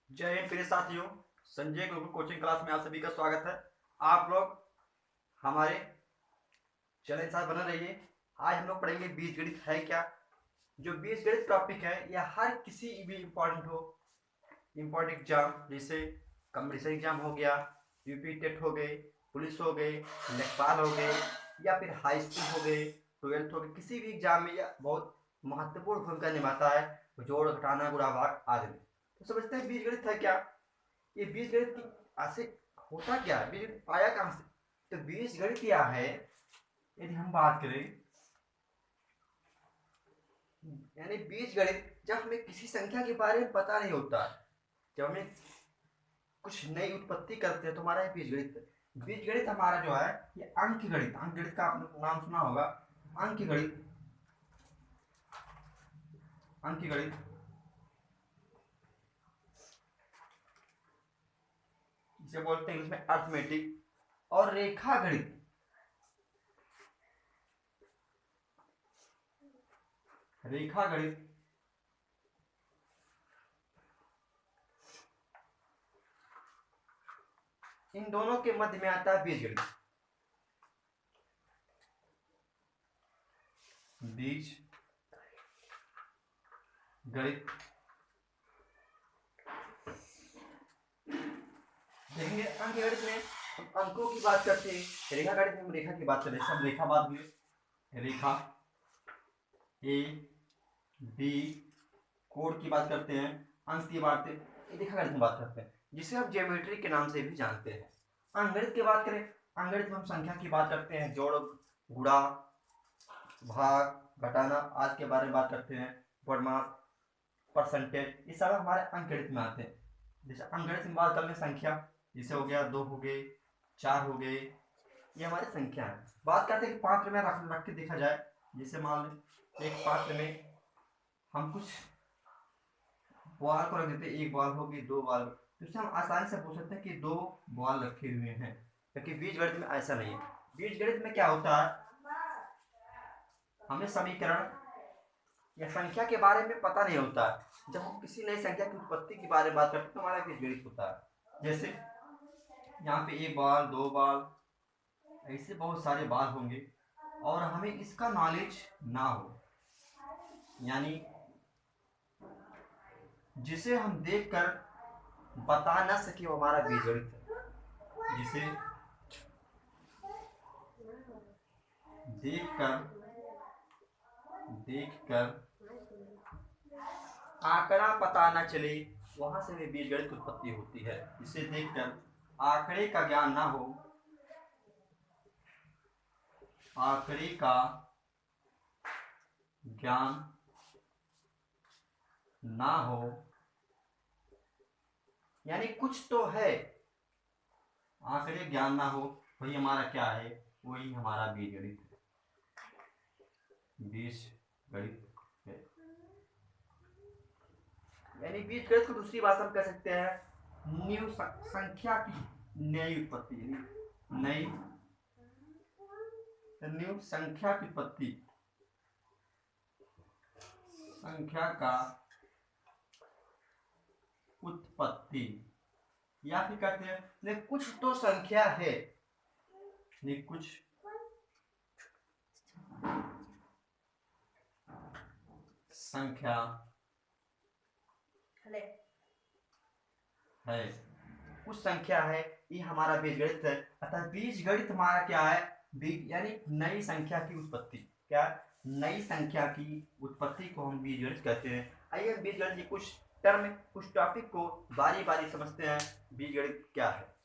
जय हिंद प्रिय साथियों। संजय गुरुकुल कोचिंग क्लास में आप सभी का स्वागत है। आप लोग हमारे चैनल के साथ बने रहिए। आज हम लोग पढ़ेंगे बीजगणित है क्या। जो बीजगणित टॉपिक है यह हर किसी भी इम्पोर्टेंट हो, इम्पोर्टेंट एग्जाम जैसे कॉम्पिटिशन एग्जाम हो गया, यूपी टेट हो गए, पुलिस हो गए, लेखपाल हो गए, या फिर हाई स्कूल हो गए, ट्वेल्थ हो गए, किसी भी एग्जाम में यह बहुत महत्वपूर्ण भूमिका निभाता है। जोड़ घटाना गुणा भाग आदि में। तो समझते हैं बीजगणित है क्या। ये बीजगणित की ऐसे होता क्या है, बीजगणित आया कहां से। तो बीजगणित क्या है, यदि हम बात करें, यानी बीजगणित जब हमें किसी संख्या के बारे में पता नहीं होता, जब हमें कुछ नई उत्पत्ति करते हैं तो हमारा बीजगणित है। बीजगणित हमारा जो है ये अंकगणित, अंकगणित का आपने नाम सुना होगा। अंकगणित, अंकगणित जिसे बोलते हैं इंग्लिश में अर्थमेटिक, और रेखा गणित, रेखा गणित इन दोनों के मध्य में आता है बीजगणित। बीज गणित देखेंगे। अंक गणित में हम अंकों की बात करते हैं, रेखा गणित में हम रेखा की बात करें। सब रेखा बात हुई, रेखा ए बी, कोण की बात करते हैं, अंश की बात रेखा गणित में बात करते हैं, जिसे हम ज्योमेट्री के नाम से भी जानते हैं। अंकगणित की बात करें, अंकगणित में हम संख्या की बात करते हैं, जोड़ गुणा भाग घटाना आज के बारे में बात करते हैं, वर्णमाप परसेंटेज, ये सब हमारे अंकगणित में आते हैं। जैसे अंकगणित में बात कर लें संख्या, जैसे हो गया 2 हो गए, 4 हो गए, ये हमारी संख्या है। बात करते हैं कि पात्र में रख के देखा जाए, जैसे मान लें एक पात्र में हम कुछ बॉल को रख देते हैं, एक बॉल होगी, 2 बॉल, तो इससे हम आसानी से पूछ सकते हैं कि 2 बॉल रखे हुए हैं। क्योंकि बीजगणित में ऐसा नहीं है। बीजगणित में क्या होता है, हमें समीकरण या संख्या के बारे में पता नहीं होता। जब हम किसी नई संख्या की उत्पत्ति के बारे में बात करते हैं तो हमारा बीजगणित होता है। जैसे यहाँ पे 1 बॉल, 2 बॉल, ऐसे बहुत सारे बॉल होंगे और हमें इसका नॉलेज ना हो, यानी जिसे हम देखकर बता ना सके वो हमारा बीजगणित है। जिसे देखकर देखकर आंकड़ा पता न चले, वहां से भी बीजगणित की उत्पत्ति होती है। जिसे देखकर आंकड़े का ज्ञान ना हो, आंकड़े का ज्ञान ना हो, यानी कुछ तो है, आंकड़े ज्ञान ना हो, वही हमारा क्या है, वही हमारा बीजगणित है। बीजगणित है, यानी बीजगणित को दूसरी भाषा में कह सकते हैं न्यू संख्या की नई उत्पत्ति, नई न्यू संख्या की उत्पत्ति, संख्या का उत्पत्ति, या फिर कहते हैं नहीं कुछ तो संख्या है, नहीं कुछ संख्या है, कुछ संख्या है, ये हमारा बीजगणित है। अर्थात बीजगणित हमारा क्या है, यानी नई संख्या की उत्पत्ति। क्या, नई संख्या की उत्पत्ति को हम बीजगणित कहते हैं। आइए हम बीजगणित की कुछ टर्म, कुछ टॉपिक को बारी बारी समझते हैं। बीजगणित क्या है,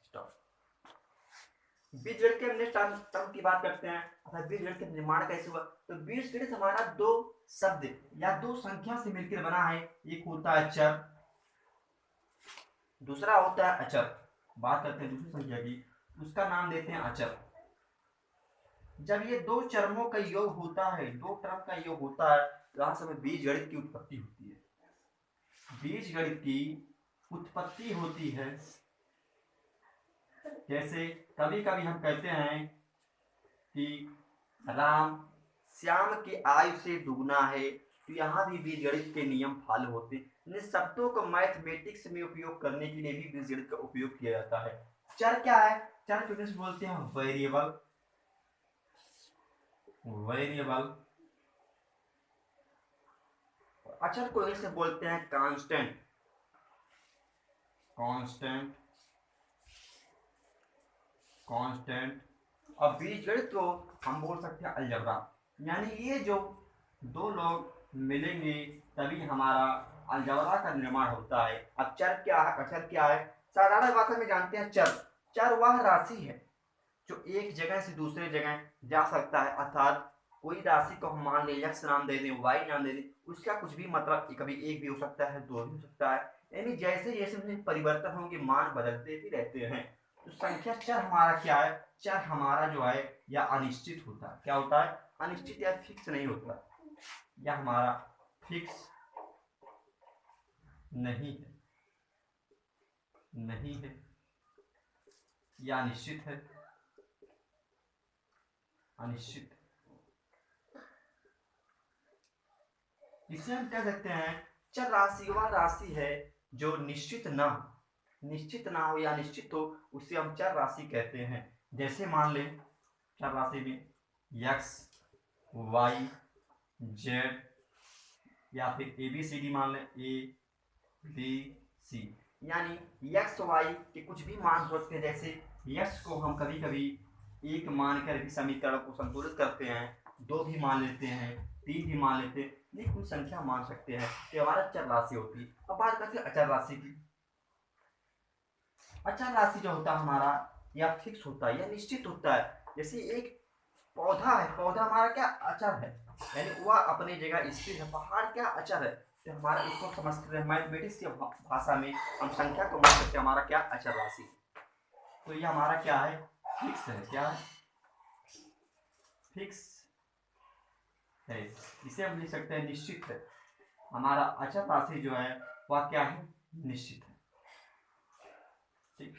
बीजगणित के नेक्स्ट टर्म की बात करते हैं, अर्थात बीजगणित का निर्माण कैसे हुआ। तो बीजगणित हमारा 2 शब्द या 2 संख्या से मिलकर बना है। एक होता है चर, दूसरा होता है अचर। बात करते हैं दूसरी संख्या की, उसका नाम देते हैं अचर। जब ये 2 चरमों का योग होता है, 2 टर्म का योग होता है, तो यहां से बीजगणित की उत्पत्ति होती है। बीजगणित की उत्पत्ति होती है। जैसे कभी कभी हम कहते हैं कि राम श्याम की आयु से दुगना है, तो यहाँ भी बीजगणित के नियम फॉलो होते। इन शब्दों को मैथमेटिक्स में उपयोग करने के लिए भी बीजगणित का उपयोग किया जाता है। चर क्या है? चर को किस बोलते हैं? वेरिएबल। वेरिएबल। अचर को इसे बोलते हैं कांस्टेंट। कांस्टेंट। कांस्टेंट। अब बीजगणित को हम बोल सकते हैं अलजेब्रा। यानी ये जो दो लोग मिलेंगे तभी हमारा अलजेब्रा का निर्माण होता है। अब चर क्या है, अचर क्या है? साधारण भाषा में जानते हैं चर। चर वह राशि है जो एक जगह से दूसरे जगह जा सकता है, अर्थात कोई राशि को हम मान लें x नाम दे दें, y नाम दे दें, उसका कुछ भी मतलब कभी एक भी हो सकता है, दो भी हो सकता है, यानी जैसे जैसे परिवर्तन होंगे मान बदलते ही रहते हैं। तो संख्या चर हमारा क्या है? चर हमारा जो है या अनिश्चित होता है। क्या होता है? अनिश्चित या फिक्स नहीं होता। या हमारा फिक्स नहीं है, नहीं है या निश्चित है, अनिश्चित। इसे हम कह सकते हैं चर राशि वह राशि है जो निश्चित ना हो, निश्चित ना हो या निश्चित हो, उसे हम चर राशि कहते हैं। जैसे मान लें चर राशि में x y z या फिर ABCD मान लें ABC, यानी x y के कुछ भी मान हो सकते हैं। जैसे x को हम कभी कभी एक मानकर भी समीकरण को संतुलित करते हैं, दो भी मान लेते हैं, तीन भी मान लेते हैं, ये कोई संख्या मान सकते हैं, ये हमारा चर राशि होती है। अब बात करते हैं अचर राशि की। अचर राशि जो होता है हमारा या फिक्स होता है या निश्चित होता है। जैसे एक पौधा है, पौधा हमारा क्या अचर है, यानी वह अपनी जगह स्थिर है। पहाड़ क्या अचर है। तो हमारा इसको समझते हैं मैथमेटिक्स की भाषा में हम संख्या को मान सकते हैं हमारा क्या अचर राशि। तो ये हमारा क्या है? फिक्स है। क्या है? फिक्स है। इसे हम लिख सकते हैं निश्चित है। हमारा अचर राशि जो है वह क्या है? निश्चित है। ठीक।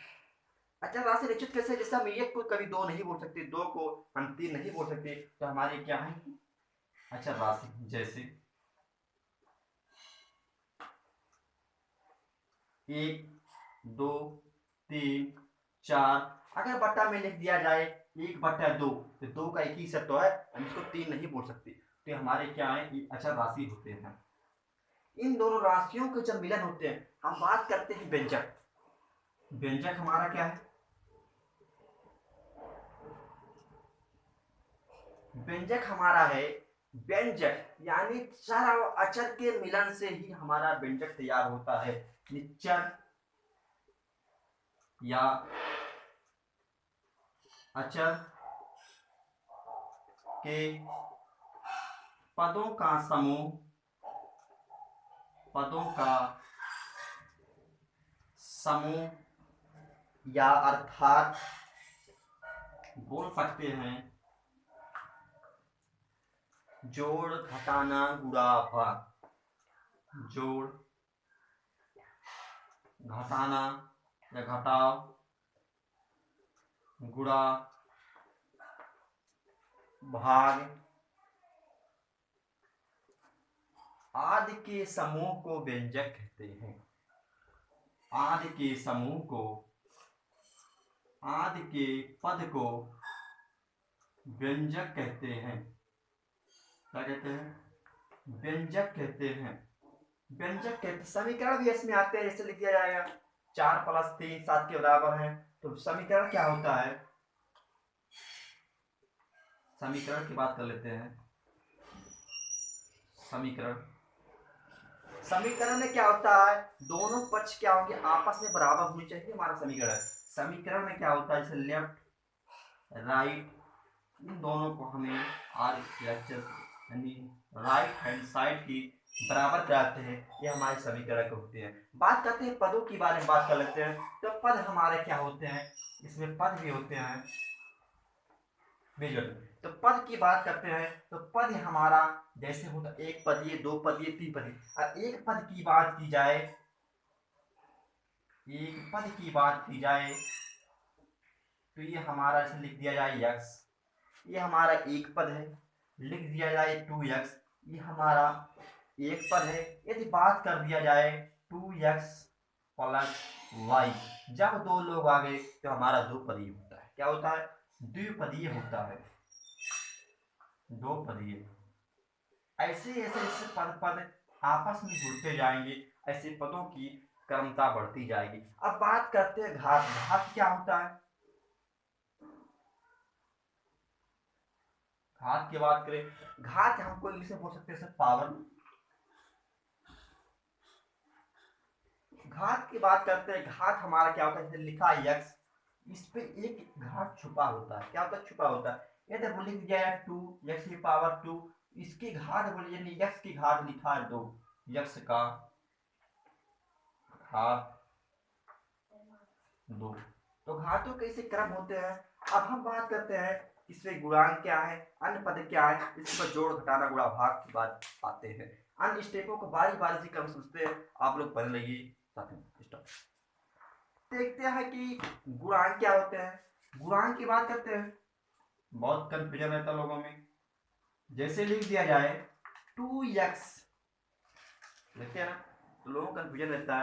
अचर राशि निश्चित कैसे? जैसे हम एक को कभी दो नहीं बोल सकते, दो को हम तीन नहीं बोल सकते, तो हमारे क्या है? अचर राशि। जैसे एक, दो, तीन, चार, अगर बट्टा में लिख दिया जाए एक बट्टा दो, तो दो का एक ही सेट तो है, हम इसको तीन नहीं बोल सकते। तो हमारे क्या है? ये अचर राशि होते हैं। इन दोनों राशियों के जब मिलन होते हैं हम बात करते हैं व्यंजक। व्यंजक हमारा क्या है? व्यंजक हमारा है व्यंजक, यानी चर और अचर के मिलन से ही हमारा व्यंजक तैयार होता है। चर या अचर के पदों का समूह, पदों का समूह या अर्थात बोल सकते हैं जोड़, घटाना, गुणा, भाग। जोड़, घटाना या घटाव, गुणा, भाग आदि के समूह को व्यंजक कहते हैं। आदि के समूह को, आदि के पद को व्यंजक कहते हैं। क्या कहते हैं? व्यंजक कहते हैं। व्यंजक कहते समीकरण भी इसमें आते हैं। जैसे लिख दिया जाएगा 4 + 3 7 के बराबर है, तो समीकरण क्या होता है? समीकरण की बात कर लेते हैं। समीकरण, समीकरण में क्या होता है? दोनों पक्ष क्या होंगे? आपस में बराबर होनी चाहिए हमारा समीकरण। समीकरण में क्या होता है? जैसे लेफ्ट राइट, इन दोनों को हमें यानी राइट हैंड साइड की बराबर कराते हैं, ये हमारे समीकरण के होते हैं। बात करते हैं पदों के बारे में, बात कर लेते हैं। तो पद हमारे क्या होते हैं? इसमें पद भी होते हैं बीजगणित। तो पद की बात करते हैं तो पद हमारा जैसे होता एक पद, ये दो पद, ये तीन पद। और एक पद की बात की जाए, एक पद की बात की जाए तो ये हमारा ऐसे लिख दिया जाए x, ये हमारा एक पद है। लिख दिया जाए 2x, ये हमारा 1 पर है। यदि बात कर दिया जाए 2x प्लस वाई, जब दो लोग आ गए तो हमारा द्विपदीय होता है। क्या होता है? द्विपदीय होता है, दो पदीय। ऐसे ऐसे ऐसे पद पद आपस में जुड़ते जाएंगे, ऐसे पदों की क्रमता बढ़ती जाएगी। अब बात करते हैं घात। घात क्या होता है? घात की बात करें, घात हमको इंग्लिश में बोल सकते हैं पावर। घात की बात करते हैं, घात हमारा क्या होता है? जैसे लिखा x, इस पे एक घात छुपा होता है। क्या होता है? छुपा होता है। यदि हम लिख दिया है 2 x की पावर 2, इसकी घात बोलिए, यानी x की घात लिखा है 2, x का घात 2। तो घातों के ऐसे क्रम होते हैं। अब हम बात करते हैं इसमें गुणांक क्या है, अन्य पद क्या है, इस पर जोड़ घटाना गुणा भाग की बात आते हैं। अन्य स्टेपों को बारी बारी से क्रम समझते हैं, आप लोग पढ़ लीजिए साथ में। स्टॉप। देखते हैं कि गुणांक क्या होते हैं। गुणांक की बात करते हैं, बहुत कंफ्यूजन रहता है लोगों में। जैसे लिख दिया जाए 2x, देखते हैं ना, तो लोगों को कंफ्यूजन रहता है।